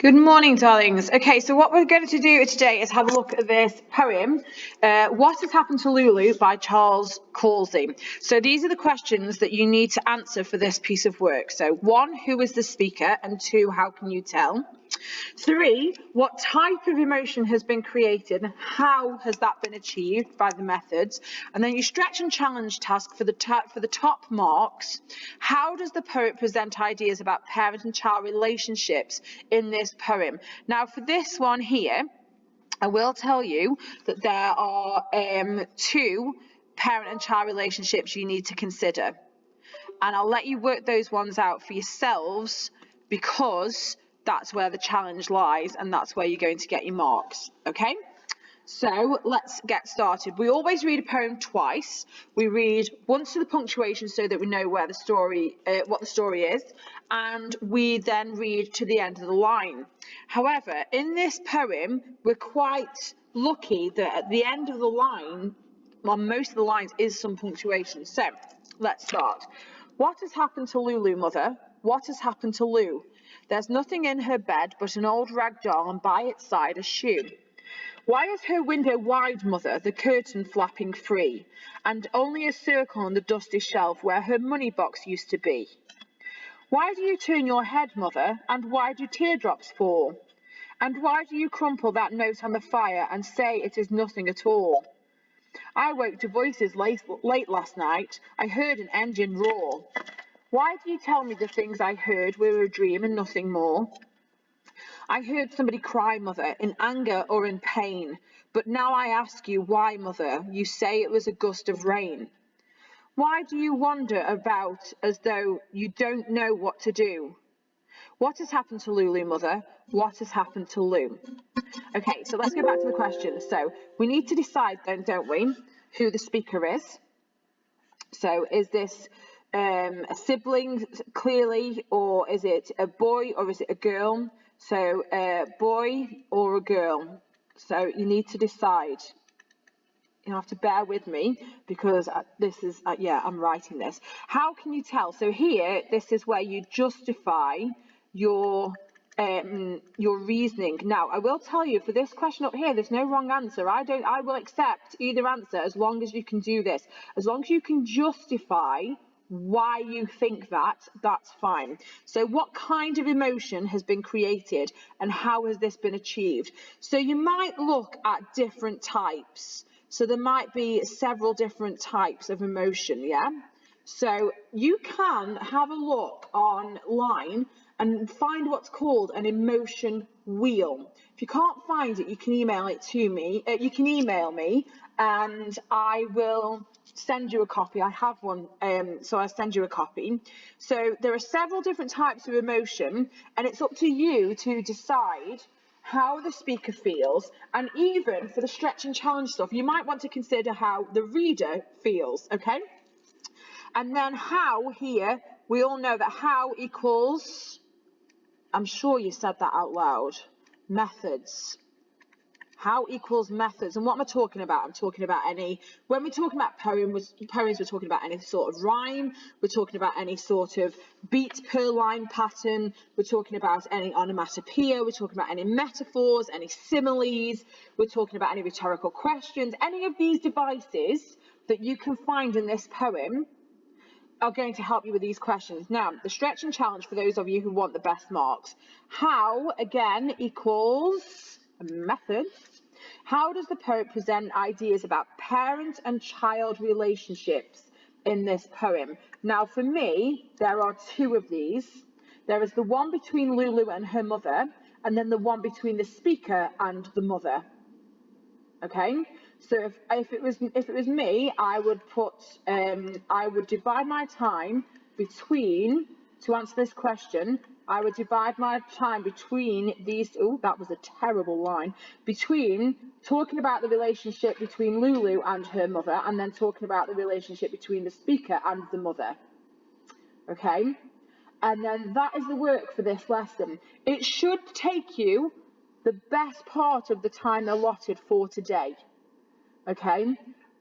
Good morning, darlings. Okay, so what we're going to do today is have a look at this poem, What Has Happened to Lulu by Charles Calsey. So these are the questions that you need to answer for this piece of work. So 1, who is the speaker? And 2, how can you tell? 3, what type of emotion has been created and how has that been achieved by the methods? And then your stretch and challenge task for the top marks. How does the poet present ideas about parent and child relationships in this poem? Now for this one here, I will tell you that there are 2 parent and child relationships you need to consider. And I'll let you work those ones out for yourselves because that's where the challenge lies and that's where you're going to get your marks, okay? So let's get started. We always read a poem twice. We read once to the punctuation so that we know where the story, what the story is, and we then read to the end of the line. However, in this poem, we're quite lucky that at the end of the line, on most of the lines, is some punctuation. So let's start. What has happened to Lulu, mother? What has happened to Lou? There's nothing in her bed but an old rag doll and by its side a shoe. Why is her window wide, mother, the curtain flapping free, and only a circle on the dusty shelf where her money box used to be? Why do you turn your head, mother, and why do teardrops fall? And why do you crumple that note on the fire and say it is nothing at all? I woke to voices late last night. I heard an engine roar. Why do you tell me the things I heard were a dream and nothing more? I heard somebody cry, mother, in anger or in pain. But now I ask you, why, mother? You say it was a gust of rain. Why do you wander about as though you don't know what to do? What has happened to Lulu, mother? What has happened to Lou? Okay, so let's go back to the question. So we need to decide then, don't we, who the speaker is. So is this a sibling clearly, or is it a boy or is it a girl? So a boy or a girl. So you need to decide. You have to bear with me because this is, I'm writing this. How can you tell? So here, this is where you justify your reasoning. Now, I will tell you for this question up here, there's no wrong answer. I will accept either answer as long as you can do this. As long as you can justify why you think that, that's fine. So what kind of emotion has been created and how has this been achieved? So you might look at different types. So there might be several different types of emotion, yeah? So you can have a look online and find what's called an emotion wheel. If you can't find it, you can email it to me. You can email me and I will send you a copy. I have one, so I'll send you a copy. So there are several different types of emotion and it's up to you to decide how the speaker feels, and even for the stretch and challenge stuff, you might want to consider how the reader feels, okay? And then how here, we all know that how equals, I'm sure you said that out loud, methods. How equals methods. And what am I talking about? I'm talking about when we're talking about poems, we're talking about any sort of rhyme, we're talking about any sort of beat per line pattern, we're talking about any onomatopoeia, we're talking about any metaphors, any similes, we're talking about any rhetorical questions. Any of these devices that you can find in this poem are going to help you with these questions. Now, the stretch and challenge for those of you who want the best marks. How, again, equals methods. How does the poet present ideas about parent and child relationships in this poem? Now, for me, there are 2 of these. There is the one between Lulu and her mother, and then the one between the speaker and the mother. Okay, so if it was me, I would divide my time between, to answer this question, I would divide my time between these, oh, that was a terrible line, between talking about the relationship between Lulu and her mother, and then talking about the relationship between the speaker and the mother. Okay, and then that is the work for this lesson. It should take you the best part of the time allotted for today, okay?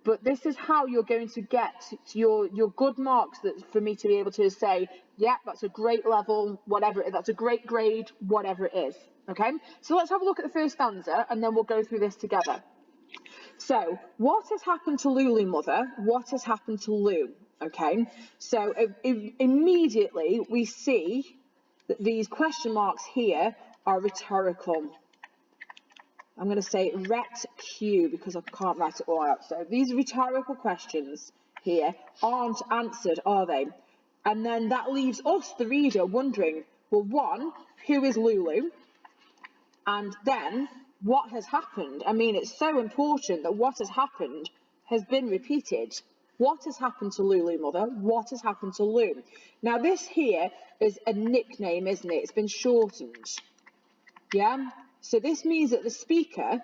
but this is how you're going to get to your good marks that for me to be able to say, yeah, that's a great level, whatever, that's a great grade, whatever it is. Okay, so let's have a look at the first stanza and then we'll go through this together. So, what has happened to Lulu, mother? What has happened to Lou? Okay, so immediately we see that these question marks here are rhetorical. I'm going to say ret-q because I can't write it all out. So these rhetorical questions here aren't answered, are they? And then that leaves us, the reader, wondering, well, one, who is Lulu? And then, what has happened? I mean, it's so important that what has happened has been repeated. What has happened to Lulu, mother? What has happened to Lou? Now, this here is a nickname, isn't it? It's been shortened. Yeah? So this means that the speaker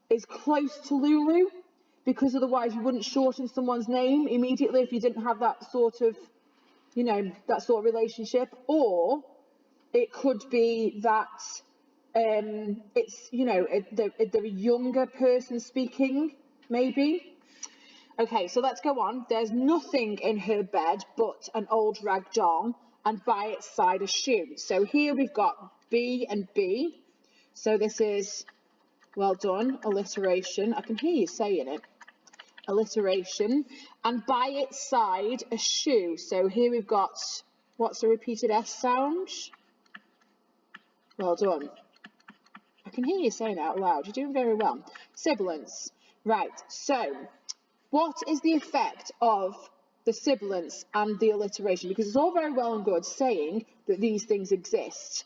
is close to Lulu, because otherwise you wouldn't shorten someone's name immediately if you didn't have that sort of, you know, that sort of relationship. Or it could be that it's, you know, they're a younger person speaking, maybe. Okay, so let's go on. There's nothing in her bed but an old rag doll, and by its side a shoe. So here we've got B and B. So this is, well done, alliteration. I can hear you saying it. Alliteration. And by its side a shoe. So here we've got, what's the repeated S sound? Well done. I can hear you saying it out loud. You're doing very well. Sibilance. Right, so what is the effect of the sibilance and the alliteration? Because it's all very well and good saying that these things exist.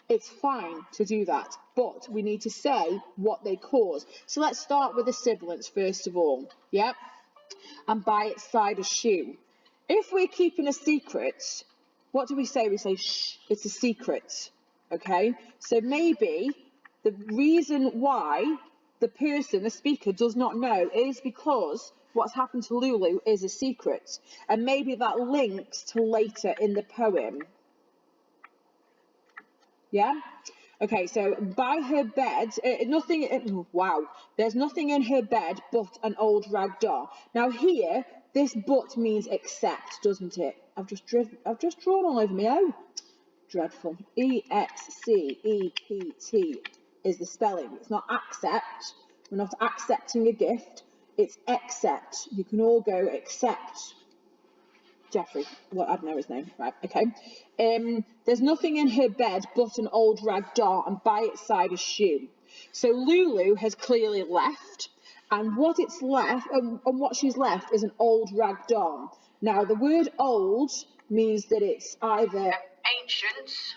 It's fine to do that, but we need to say what they cause. So let's start with the sibilance first of all. Yep. And by its side a shoe. If we're keeping a secret, what do we say? We say, shh, it's a secret. Okay, so maybe the reason why the person, the speaker, does not know is because what's happened to Lulu is a secret. And maybe that links to later in the poem. Yeah? Okay, so by her bed, there's nothing in her bed but an old rag doll. Now here, this but means except, doesn't it? I've just drawn all over me. Oh, dreadful. E-X-C-E-P-T is the spelling. It's not accept. We're not accepting a gift. It's accept. You can all go accept. Jeffrey, well, I don't know his name, right, okay. There's nothing in her bed but an old rag doll, and by its side a shoe. So Lulu has clearly left, and what it's left, and what she's left is an old rag doll. Now, the word old means that it's either ancient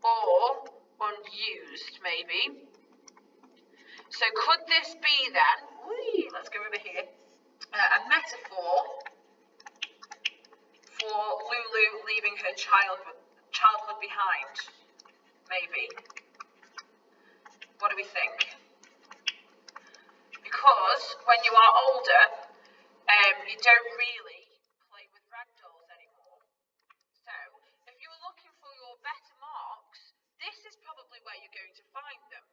or unused, maybe. So could this be then, let's go over here, a metaphor for Lulu leaving her childhood behind, maybe? What do we think? Because when you are older, you don't really play with rag dolls anymore. So, if you were looking for your better marks, this is probably where you're going to find them.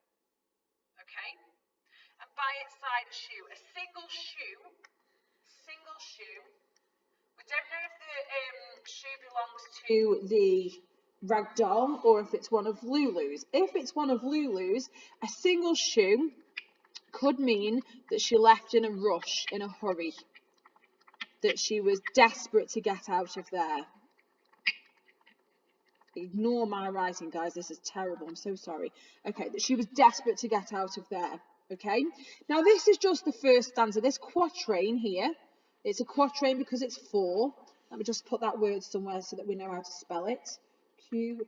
Okay? And by its side a shoe. A single shoe. We don't know if the shoe belongs to the rag doll or if it's one of Lulu's. If it's one of Lulu's, a single shoe could mean that she left in a rush, in a hurry, that she was desperate to get out of there. Ignore my writing, guys, this is terrible, I'm so sorry. Okay, that she was desperate to get out of there, okay? Now, this is just the first stanza. This quatrain here, it's a quatrain because it's 4. Let me just put that word somewhere so that we know how to spell it. Q-U-A-T-R-A-I-N,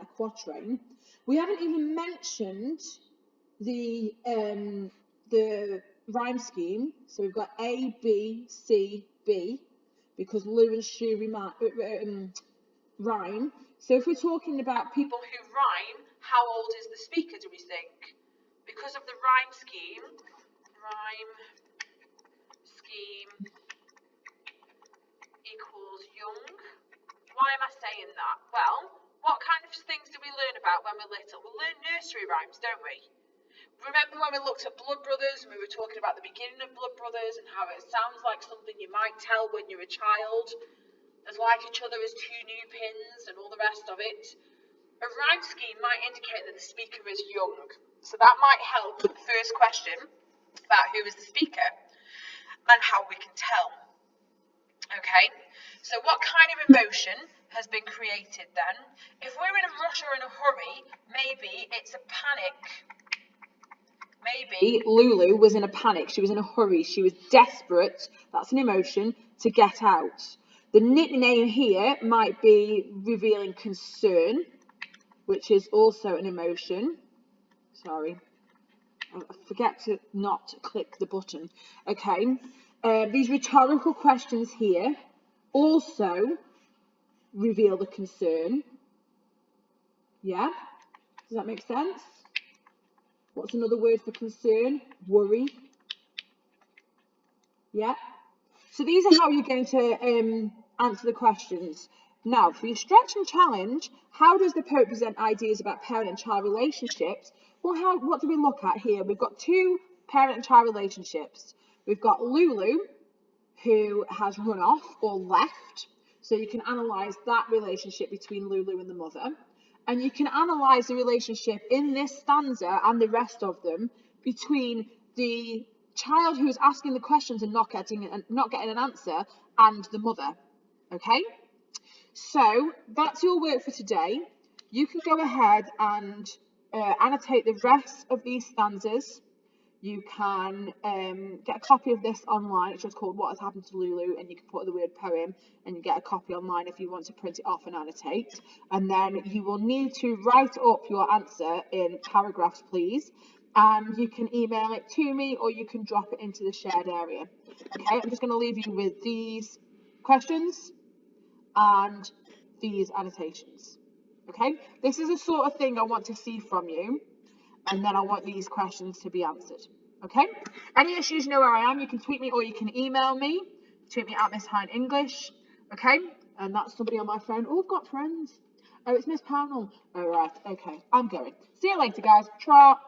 a quatrain. We haven't even mentioned the rhyme scheme. So we've got A, B, C, B, because Lou and shoe rhyme. So if we're talking about people who rhyme, how old is the speaker, do we think? Because of the rhyme scheme equals young. Why am I saying that? Well, what kind of things do we learn about when we're little? We learn nursery rhymes, don't we? Remember when we looked at blood brothers and we were talking about the beginning of blood brothers and how it sounds like something you might tell when you're a child, as like each other as two new pins and all the rest of it. A rhyme scheme might indicate that the speaker is young, so that might help with the first question about who is the speaker and how we can tell. Okay, so what kind of emotion has been created then? If we're in a rush or in a hurry, maybe it's a panic. Maybe Lulu was in a panic, she was in a hurry, she was desperate, that's an emotion, to get out. The nickname here might be revealing concern, which is also an emotion. Sorry, I forget to not click the button. Okay, these rhetorical questions here also reveal the concern. Yeah, does that make sense? What's another word for concern? Worry. Yeah. So these are how you're going to answer the questions. Now, for your stretch and challenge, how does the poet present ideas about parent and child relationships? Well, what do we look at here? We've got two parent and child relationships. We've got Lulu, who has run off or left. So you can analyse that relationship between Lulu and the mother. And you can analyse the relationship in this stanza and the rest of them between the child who is asking the questions and not getting an answer and the mother. Okay? So that's your work for today. You can go ahead and annotate the rest of these stanzas. You can get a copy of this online. It's just called What Has Happened to Lulu, and you can put the word poem and you get a copy online if you want to print it off and annotate. And then you will need to write up your answer in paragraphs, please. And you can email it to me or you can drop it into the shared area. Okay, I'm just going to leave you with these questions and these annotations. Okay, this is the sort of thing I want to see from you. And then I want these questions to be answered. Okay? Any issues, you know where I am. You can tweet me or you can email me. Tweet me at Miss Hine English. Okay? And that's somebody on my phone. Oh, I've got friends. Oh, it's Miss Pownell. All right. Okay. I'm going. See you later, guys. Trot.